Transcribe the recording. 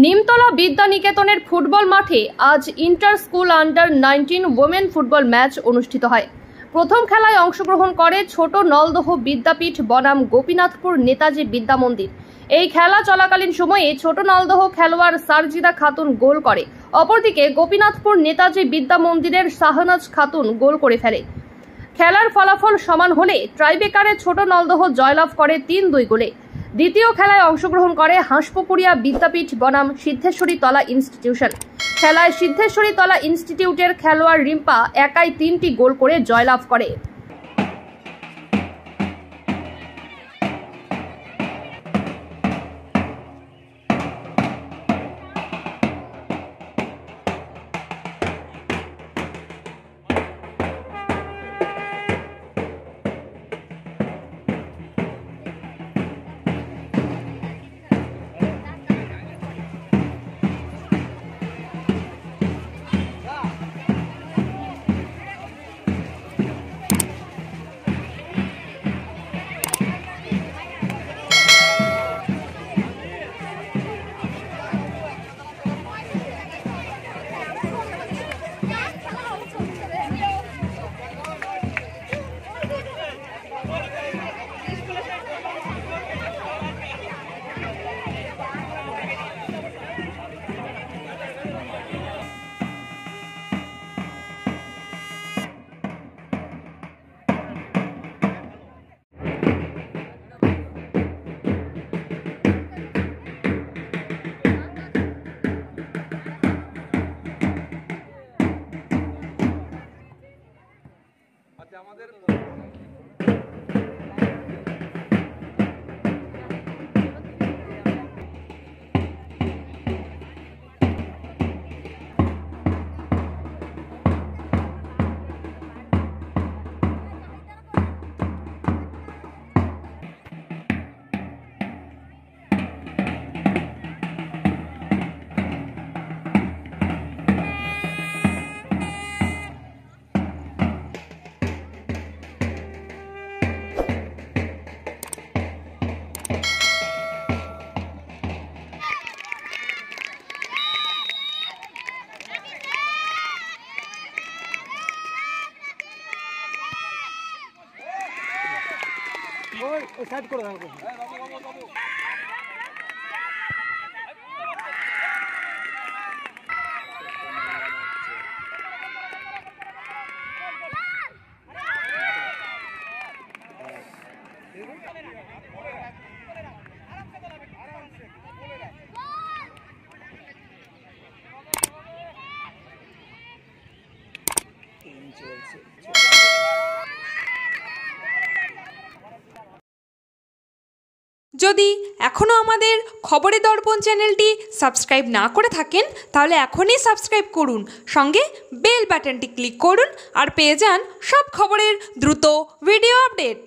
Nimtala বিদ্যানিকেতনের football মাঠে আজ inter school under 19 women football match অনুষ্ঠিত হয়। প্রথম খেলায় অংশগ্রহণ করে ছোট নলদহ বিদ্যাপীঠ বনাম গোপীনাথপুর নেতাজি বিদ্যা মন্দির। এই খেলা চলাকালীন সময়ে ছোট নলদহ খেলোয়াড় সারজিদা খাতুন গোল করে, অপরদিকে গোপীনাথপুর নেতাজি বিদ্যা মন্দিরের শাহনাজ খাতুন গোল করে ফেলে। খেলার ফলাফল সমান হলে ট্রাইবেকারে ছোট নলদহ জয়লাভ করে 3-2 গোলে। দ্বিতীয় খেলায় অংশগ্রহণ করে হাঁসপুকুরিয়া বিদ্যাপীঠ বনাম সিদ্ধেশ্বরী তলা ইনস্টিটিউশন। খেলায় সিদ্ধেশ্বরী তলা ইনস্টিটিউটের খেলোয়াড় রিম্পা একাই 3টি গোল করে জয়লাভ করে। সাইড করে দাও। যদি এখনও আমাদের খবরের দর্পণ চ্যানেলটি সাবস্ক্রাইব না করে থাকেন তাহলে এখনই সাবস্ক্রাইব করুন, সঙ্গে বেল বাটনটি ক্লিক করুন আর পেয়ে যান সব খবরের দ্রুত ভিডিও আপডেট।